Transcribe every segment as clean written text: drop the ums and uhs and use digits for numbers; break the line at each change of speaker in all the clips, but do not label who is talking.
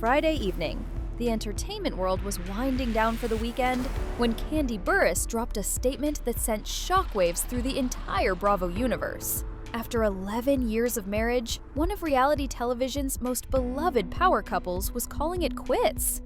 Friday evening. The entertainment world was winding down for the weekend when Kandi Burruss dropped a statement that sent shockwaves through the entire Bravo universe. After 11 years of marriage, one of reality television's most beloved power couples was calling it quits.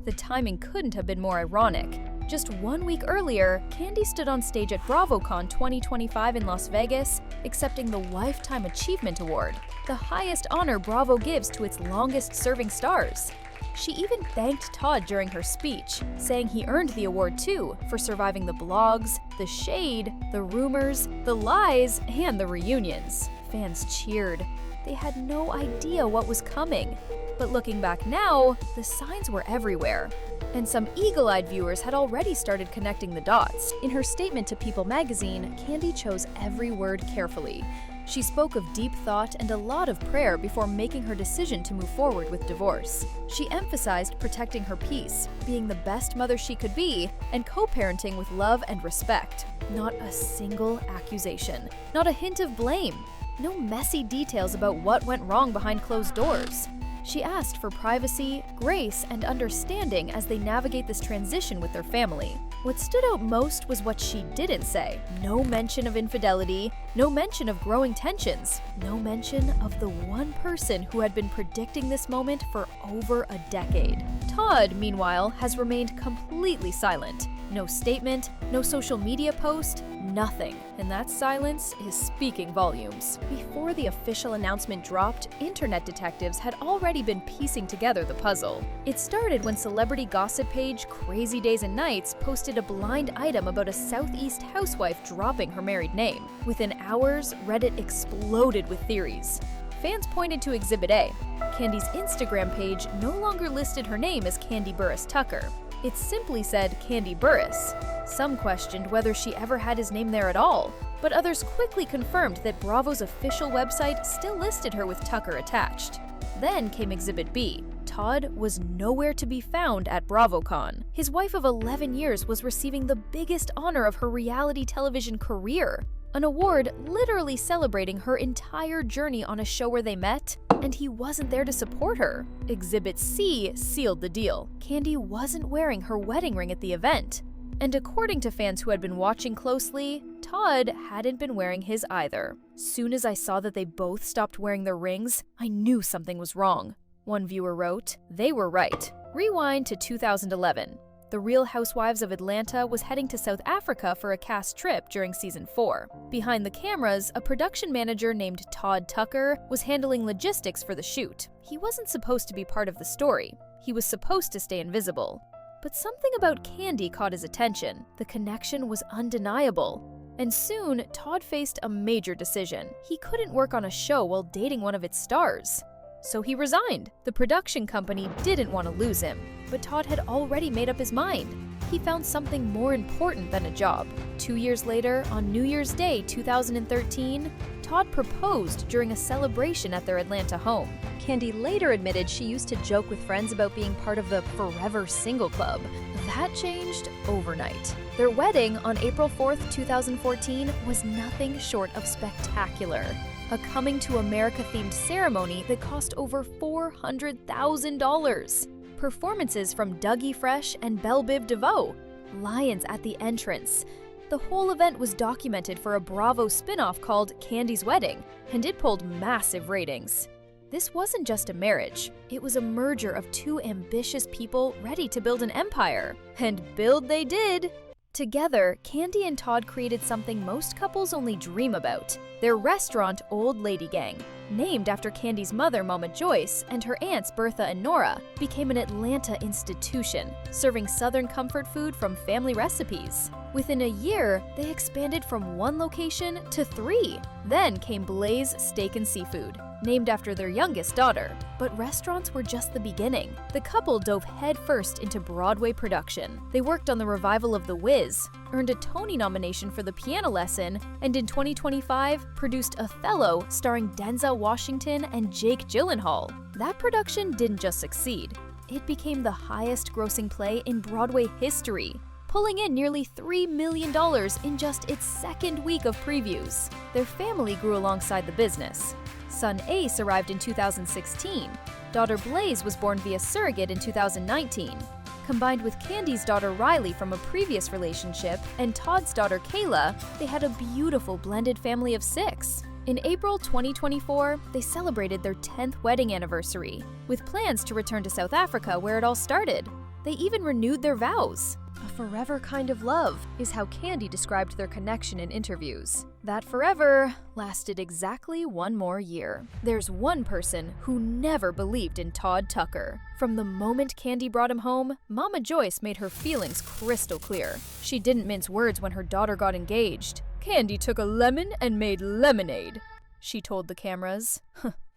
The timing couldn't have been more ironic. Just 1 week earlier, Kandi stood on stage at BravoCon 2025 in Las Vegas, accepting the Lifetime Achievement Award, the highest honor Bravo gives to its longest-serving stars. She even thanked Todd during her speech, saying he earned the award too for surviving the blogs, the shade, the rumors, the lies, and the reunions. Fans cheered. They had no idea what was coming. But looking back now, the signs were everywhere. And some eagle-eyed viewers had already started connecting the dots. In her statement to People magazine, Kandi chose every word carefully. She spoke of deep thought and a lot of prayer before making her decision to move forward with divorce. She emphasized protecting her peace, being the best mother she could be, and co-parenting with love and respect. Not a single accusation, not a hint of blame, no messy details about what went wrong behind closed doors. She asked for privacy, grace, and understanding as they navigate this transition with their family. What stood out most was what she didn't say. No mention of infidelity, no mention of growing tensions, no mention of the one person who had been predicting this moment for over a decade. Todd, meanwhile, has remained completely silent. No statement, no social media post, nothing. And that silence is speaking volumes. Before the official announcement dropped, internet detectives had already been piecing together the puzzle. It started when celebrity gossip page Crazy Days and Nights posted a blind item about a Southeast housewife dropping her married name. Within hours, Reddit exploded with theories. Fans pointed to Exhibit A. Kandi's Instagram page no longer listed her name as Kandi Burruss Tucker. It simply said Kandi Burruss. Some questioned whether she ever had his name there at all, but others quickly confirmed that Bravo's official website still listed her with Tucker attached. Then came Exhibit B. Todd was nowhere to be found at BravoCon. His wife of 11 years was receiving the biggest honor of her reality television career, an award literally celebrating her entire journey on a show where they met, and he wasn't there to support her. Exhibit C sealed the deal. Kandi wasn't wearing her wedding ring at the event. And according to fans who had been watching closely, Todd hadn't been wearing his either. Soon as I saw that they both stopped wearing their rings, I knew something was wrong. One viewer wrote, "They were right." Rewind to 2011. The Real Housewives of Atlanta was heading to South Africa for a cast trip during season 4. Behind the cameras, a production manager named Todd Tucker was handling logistics for the shoot. He wasn't supposed to be part of the story. He was supposed to stay invisible. But something about Kandi caught his attention. The connection was undeniable. And soon, Todd faced a major decision. He couldn't work on a show while dating one of its stars. So he resigned. The production company didn't want to lose him, but Todd had already made up his mind. He found something more important than a job. 2 years later, on New Year's Day 2013, Todd proposed during a celebration at their Atlanta home. Kandi later admitted she used to joke with friends about being part of the Forever Single Club. That changed overnight. Their wedding on April 4th, 2014 was nothing short of spectacular. A coming-to-America-themed ceremony that cost over $400,000. Performances from Dougie Fresh and Belle Biv DeVoe. Lions at the entrance. The whole event was documented for a Bravo spin-off called Kandi's Wedding, and it pulled massive ratings. This wasn't just a marriage. It was a merger of two ambitious people ready to build an empire. And build they did! Together, Kandi and Todd created something most couples only dream about. Their restaurant, Old Lady Gang, named after Kandi's mother, Mama Joyce, and her aunts, Bertha and Nora, became an Atlanta institution, serving Southern comfort food from family recipes. Within a year, they expanded from 1 location to 3. Then came Blaze Steak and Seafood, named after their youngest daughter. But restaurants were just the beginning. The couple dove headfirst into Broadway production. They worked on the revival of The Wiz, earned a Tony nomination for The Piano Lesson, and in 2025 produced Othello starring Denzel Washington and Jake Gyllenhaal. That production didn't just succeed. It became the highest-grossing play in Broadway history, pulling in nearly $3 million in just its second week of previews. Their family grew alongside the business. Son Ace arrived in 2016. Daughter Blaze was born via surrogate in 2019. Combined with Kandi's daughter Riley from a previous relationship and Todd's daughter Kayla, they had a beautiful blended family of 6. In April 2024, they celebrated their 10th wedding anniversary, with plans to return to South Africa where it all started. They even renewed their vows. A forever kind of love is how Kandi described their connection in interviews. That forever lasted exactly 1 more year. There's one person who never believed in Todd Tucker. From the moment Kandi brought him home, Mama Joyce made her feelings crystal clear. She didn't mince words when her daughter got engaged. "Kandi took a lemon and made lemonade," she told the cameras.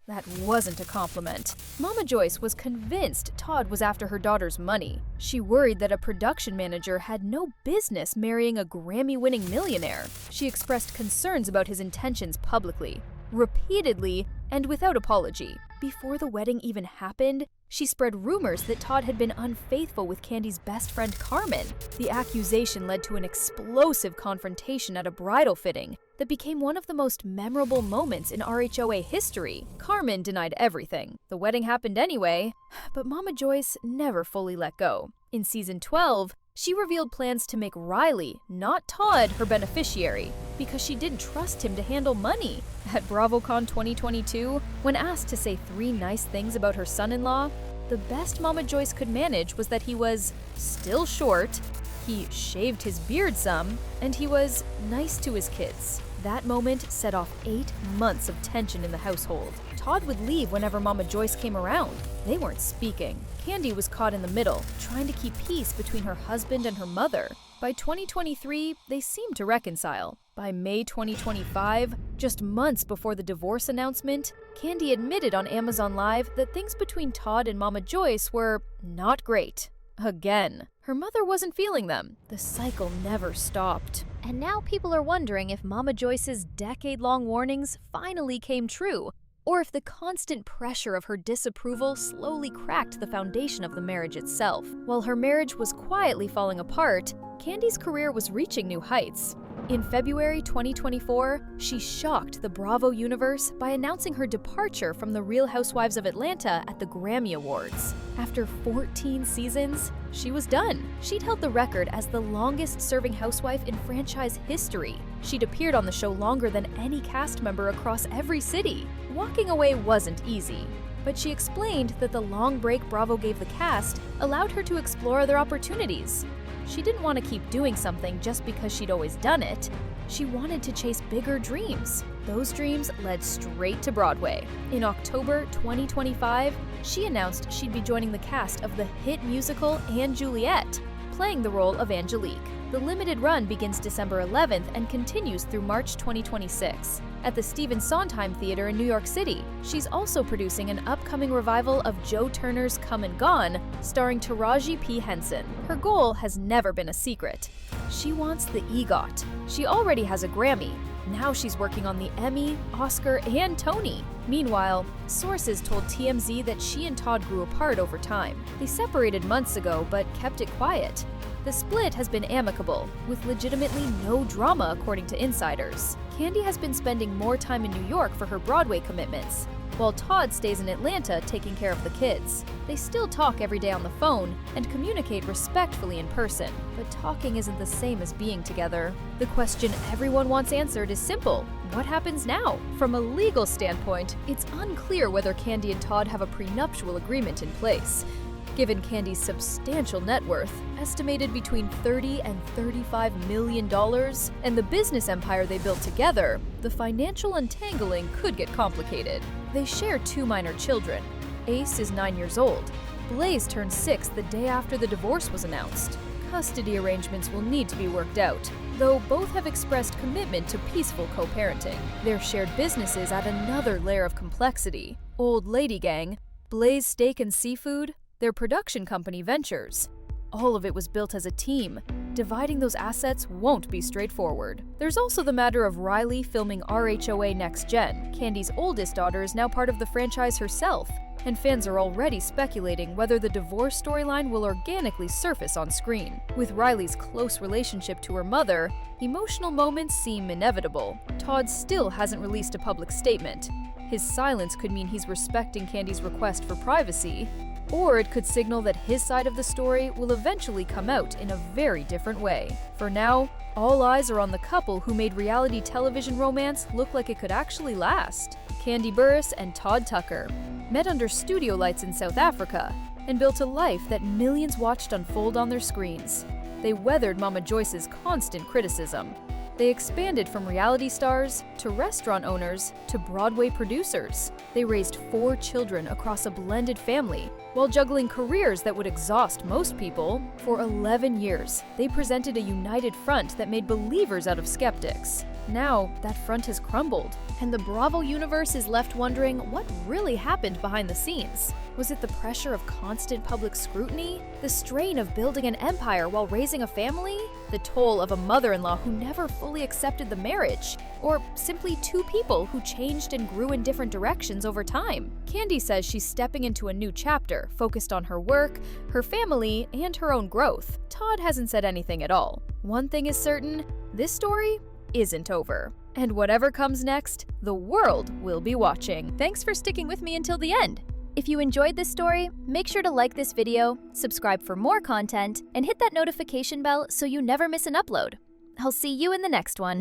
That wasn't a compliment. Mama Joyce was convinced Todd was after her daughter's money. She worried that a production manager had no business marrying a Grammy-winning millionaire. She expressed concerns about his intentions publicly, repeatedly, and without apology. Before the wedding even happened, she spread rumors that Todd had been unfaithful with Kandi's best friend Carmen. The accusation led to an explosive confrontation at a bridal fitting that became one of the most memorable moments in RHOA history. Carmen denied everything. The wedding happened anyway, but Mama Joyce never fully let go. In season 12, she revealed plans to make Riley, not Todd, her beneficiary, because she didn't trust him to handle money. At BravoCon 2022, when asked to say 3 nice things about her son-in-law, the best Mama Joyce could manage was that he was still short, he shaved his beard some, and he was nice to his kids. That moment set off 8 months of tension in the household. Todd would leave whenever Mama Joyce came around. They weren't speaking. Kandi was caught in the middle, trying to keep peace between her husband and her mother. By 2023, they seemed to reconcile. By May 2025, just months before the divorce announcement, Kandi admitted on Amazon Live that things between Todd and Mama Joyce were not great. Again. Her mother wasn't feeling them. The cycle never stopped. And now people are wondering if Mama Joyce's decade-long warnings finally came true, or if the constant pressure of her disapproval slowly cracked the foundation of the marriage itself. While her marriage was quietly falling apart, Kandi's career was reaching new heights. In February 2024, she shocked the Bravo universe by announcing her departure from The Real Housewives of Atlanta at the Grammy Awards. After 14 seasons, she was done. She'd held the record as the longest-serving housewife in franchise history. She'd appeared on the show longer than any cast member across every city. Walking away wasn't easy, but she explained that the long break Bravo gave the cast allowed her to explore other opportunities. She didn't want to keep doing something just because she'd always done it. She wanted to chase bigger dreams. Those dreams led straight to Broadway. In October 2025, she announced she'd be joining the cast of the hit musical & Juliet, playing the role of Angelique. The limited run begins December 11th and continues through March 2026 at the Stephen Sondheim Theater in New York City. She's also producing an upcoming revival of Joe Turner's Come and Gone, starring Taraji P. Henson. Her goal has never been a secret. She wants the EGOT. She already has a Grammy. Now she's working on the Emmy, Oscar, and Tony. Meanwhile, sources told TMZ that she and Todd grew apart over time. They separated months ago, but kept it quiet. The split has been amicable, with legitimately no drama according to insiders. Kandi has been spending more time in New York for her Broadway commitments, while Todd stays in Atlanta taking care of the kids. They still talk every day on the phone and communicate respectfully in person, but talking isn't the same as being together. The question everyone wants answered is simple: what happens now? From a legal standpoint, it's unclear whether Kandi and Todd have a prenuptial agreement in place. Given Kandi's substantial net worth, estimated between $30 and $35 million, and the business empire they built together, the financial untangling could get complicated. They share 2 minor children. Ace is 9 years old. Blaze turned 6 the day after the divorce was announced. Custody arrangements will need to be worked out, though both have expressed commitment to peaceful co-parenting. Their shared businesses add another layer of complexity. Old Lady Gang, Blaze Steak and Seafood, their production company Ventures. All of it was built as a team. Dividing those assets won't be straightforward. There's also the matter of Riley filming RHOA Next Gen. Kandi's oldest daughter is now part of the franchise herself, and fans are already speculating whether the divorce storyline will organically surface on screen. With Riley's close relationship to her mother, emotional moments seem inevitable. Todd still hasn't released a public statement. His silence could mean he's respecting Kandi's request for privacy, or it could signal that his side of the story will eventually come out in a very different way. For now, all eyes are on the couple who made reality television romance look like it could actually last. Kandi Burruss and Todd Tucker met under studio lights in South Africa and built a life that millions watched unfold on their screens. They weathered Mama Joyce's constant criticism. They expanded from reality stars to restaurant owners to Broadway producers. They raised 4 children across a blended family while juggling careers that would exhaust most people. For 11 years, they presented a united front that made believers out of skeptics. Now, that front has crumbled, and the Bravo universe is left wondering what really happened behind the scenes. Was it the pressure of constant public scrutiny? The strain of building an empire while raising a family? The toll of a mother-in-law who never fully accepted the marriage? Or simply 2 people who changed and grew in different directions over time? Kandi says she's stepping into a new chapter, focused on her work, her family, and her own growth. Todd hasn't said anything at all. One thing is certain, this story isn't over. And whatever comes next, the world will be watching. Thanks for sticking with me until the end. If you enjoyed this story, make sure to like this video, subscribe for more content, and hit that notification bell so you never miss an upload. I'll see you in the next one.